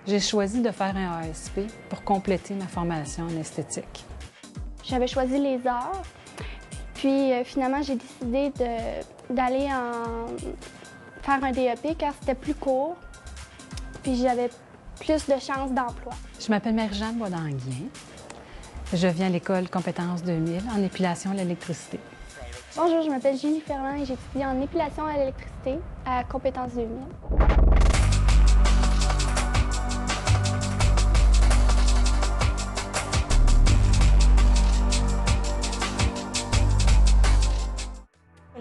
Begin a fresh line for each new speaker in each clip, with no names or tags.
J'ai choisi de faire un ASP pour compléter ma formation en esthétique.
J'avais choisi les arts, puis finalement j'ai décidé d'aller faire un DEP car c'était plus court, puis j'avais plus de chances d'emploi.
Je m'appelle Marie-Jeanne Boisdanguien. Je viens à l'école Compétences 2000 en épilation à l'électricité.
Bonjour, je m'appelle Julie Ferland et j'étudie en épilation à l'électricité à Compétences 2000.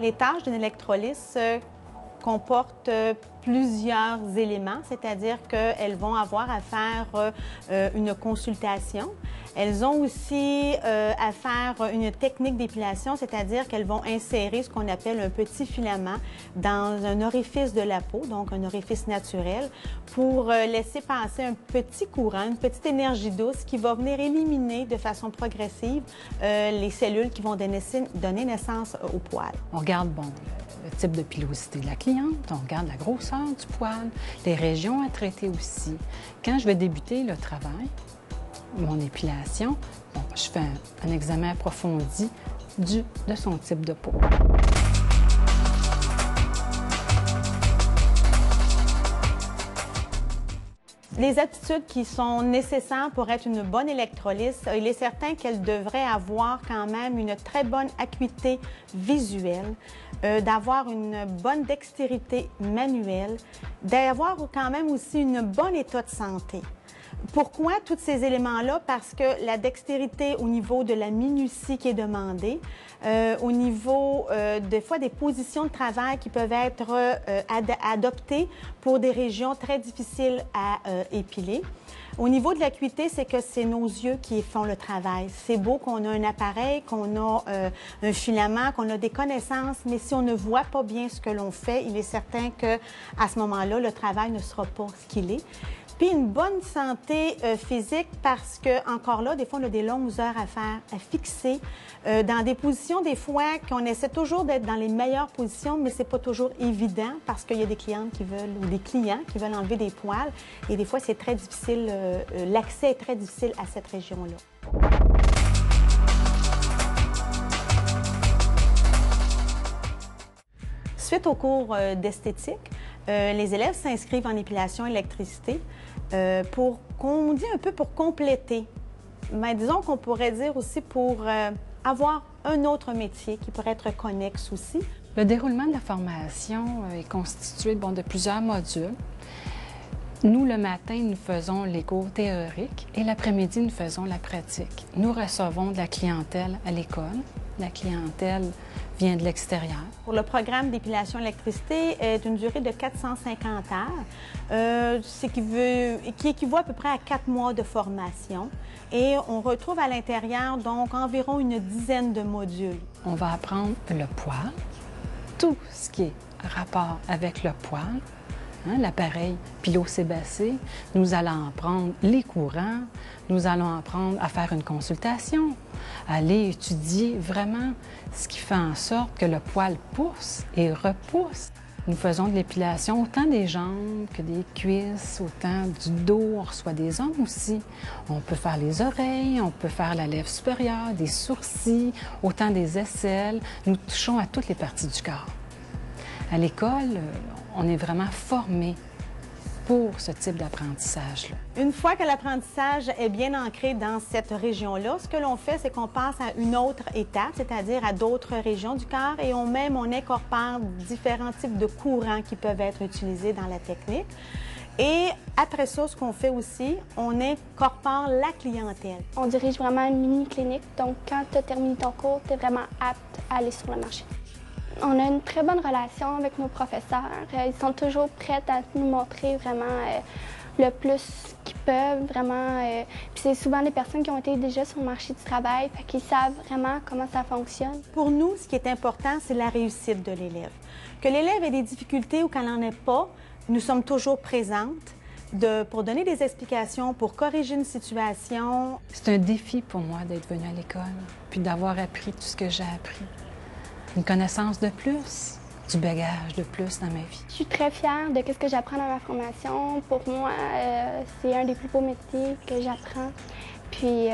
Les tâches d'une électrolyse comportent plusieurs éléments, c'est-à-dire qu'elles vont avoir à faire une consultation. Elles ont aussi à faire une technique d'épilation, c'est-à-dire qu'elles vont insérer ce qu'on appelle un petit filament dans un orifice de la peau, donc un orifice naturel, pour laisser passer un petit courant, une petite énergie douce qui va venir éliminer de façon progressive les cellules qui vont donner naissance au poil.
On regarde, le type de pilosité de la cliente, on regarde la grosseur du poil, les régions à traiter aussi. Quand je vais débuter le travail, mon épilation, je fais un examen approfondi de son type de peau.
Les aptitudes qui sont nécessaires pour être une bonne électrolyse, il est certain qu'elle devrait avoir quand même une très bonne acuité visuelle, d'avoir une bonne dextérité manuelle, d'avoir quand même aussi un bon état de santé. Pourquoi tous ces éléments-là? Parce que la dextérité au niveau de la minutie qui est demandée, au niveau des fois des positions de travail qui peuvent être adoptées pour des régions très difficiles à épiler. Au niveau de l'acuité, c'est que c'est nos yeux qui font le travail. C'est beau qu'on a un appareil, qu'on a un filament, qu'on a des connaissances, mais si on ne voit pas bien ce que l'on fait, il est certain qu'à ce moment-là, le travail ne sera pas ce qu'il est. Puis une bonne santé physique parce que, encore là, des fois, on a des longues heures à faire, à fixer, dans des positions, des fois, qu'on essaie toujours d'être dans les meilleures positions, mais c'est pas toujours évident parce qu'il y a des clientes qui veulent, ou des clients qui veulent enlever des poils. Et des fois, c'est très difficile, l'accès est très difficile à cette région-là. Suite au cours d'esthétique, les élèves s'inscrivent en épilation électricité pour compléter. Mais disons qu'on pourrait dire aussi pour avoir un autre métier qui pourrait être connexe aussi.
Le déroulement de la formation est constitué de plusieurs modules. Nous, le matin, nous faisons les cours théoriques et l'après-midi, nous faisons la pratique. Nous recevons de la clientèle à l'école. La clientèle vient de l'extérieur.
Pour le programme d'épilation électricité est d'une durée de 450 heures, qui équivaut à peu près à 4 mois de formation. Et on retrouve à l'intérieur donc environ une dizaine de modules.
On va apprendre le poil, tout ce qui est rapport avec le poil, l'appareil pilosébacé. Nous allons apprendre les courants, nous allons apprendre à faire une consultation, aller étudier vraiment ce qui fait en sorte que le poil pousse et repousse. Nous faisons de l'épilation autant des jambes que des cuisses, autant du dos, on reçoit des hommes aussi. On peut faire les oreilles, on peut faire la lèvre supérieure, des sourcils, autant des aisselles. Nous touchons à toutes les parties du corps. À l'école, on est vraiment formé pour ce type d'apprentissage-là.
Une fois que l'apprentissage est bien ancré dans cette région-là, ce que l'on fait, c'est qu'on passe à une autre étape, c'est-à-dire à d'autres régions du corps et on incorpore différents types de courants qui peuvent être utilisés dans la technique. Et après ça, ce qu'on fait aussi, on incorpore la clientèle.
On dirige vraiment une mini-clinique, donc quand tu as terminé ton cours, tu es vraiment apte à aller sur le marché. On a une très bonne relation avec nos professeurs. Ils sont toujours prêts à nous montrer vraiment le plus qu'ils peuvent, vraiment. Puis c'est souvent des personnes qui ont été déjà sur le marché du travail, fait qu'ils savent vraiment comment ça fonctionne.
Pour nous, ce qui est important, c'est la réussite de l'élève. Que l'élève ait des difficultés ou qu'elle n'en ait pas, nous sommes toujours présentes pour donner des explications, pour corriger une situation.
C'est un défi pour moi d'être venue à l'école, puis d'avoir appris tout ce que j'ai appris. Une connaissance de plus, du bagage de plus dans ma vie.
Je suis très fière de ce que j'apprends dans ma formation. Pour moi, c'est un des plus beaux métiers que j'apprends. Puis,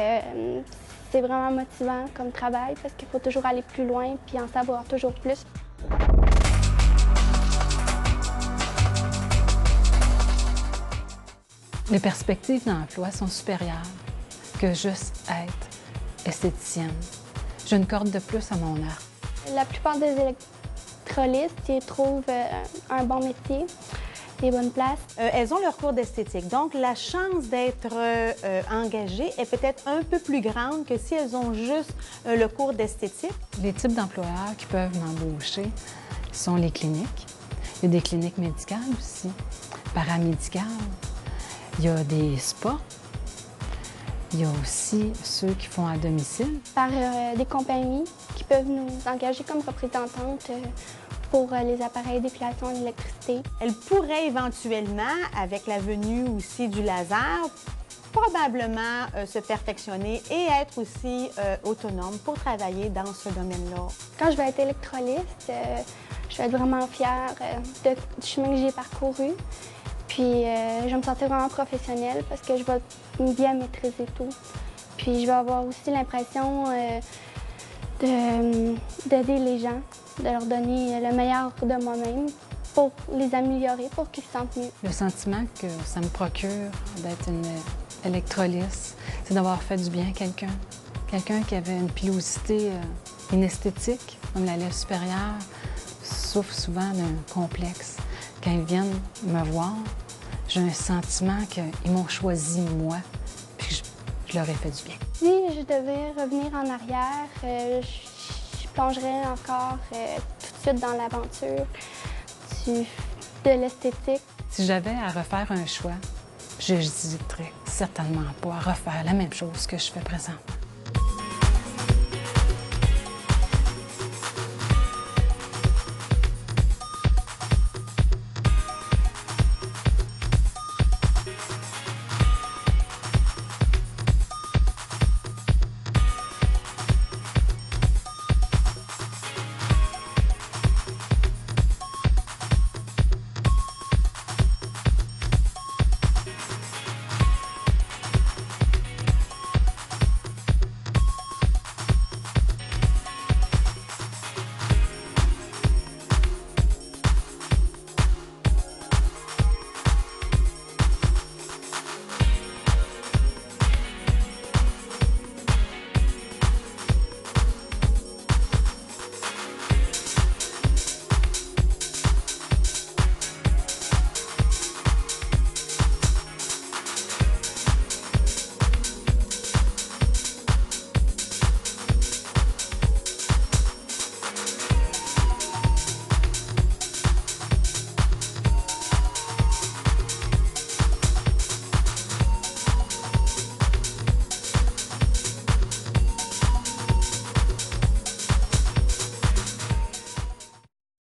c'est vraiment motivant comme travail parce qu'il faut toujours aller plus loin puis en savoir toujours plus.
Les perspectives d'emploi sont supérieures que juste être esthéticienne. J'ai une corde de plus à mon arc.
La plupart des électrolystes, ils trouvent un bon métier, des bonnes places.
Elles ont leur cours d'esthétique, donc la chance d'être engagées est peut-être un peu plus grande que si elles ont juste le cours d'esthétique.
Les types d'employeurs qui peuvent m'embaucher sont les cliniques. Il y a des cliniques médicales aussi, paramédicales. Il y a des spas. Il y a aussi ceux qui font à domicile.
Par des compagnies qui peuvent nous engager comme représentantes pour les appareils d'épilation et l'électricité.
Elles pourraient éventuellement, avec la venue aussi du laser, probablement se perfectionner et être aussi autonomes pour travailler dans ce domaine-là.
Quand je vais être électrolyste, je vais être vraiment fière du chemin que j'ai parcouru. Puis je vais me sentir vraiment professionnelle parce que je vais bien maîtriser tout. Puis je vais avoir aussi l'impression d'aider les gens, de leur donner le meilleur de moi-même pour les améliorer, pour qu'ils se sentent mieux.
Le sentiment que ça me procure d'être une électrolyste, c'est d'avoir fait du bien à quelqu'un. Quelqu'un qui avait une pilosité inesthétique, comme la lèvre supérieure, souffre souvent d'un complexe. Quand ils viennent me voir, j'ai un sentiment qu'ils m'ont choisi moi, puis que je leur ai fait du bien.
Si je devais revenir en arrière, je plongerais encore tout de suite dans l'aventure de l'esthétique.
Si j'avais à refaire un choix, je n'hésiterais certainement pas à refaire la même chose que je fais présentement.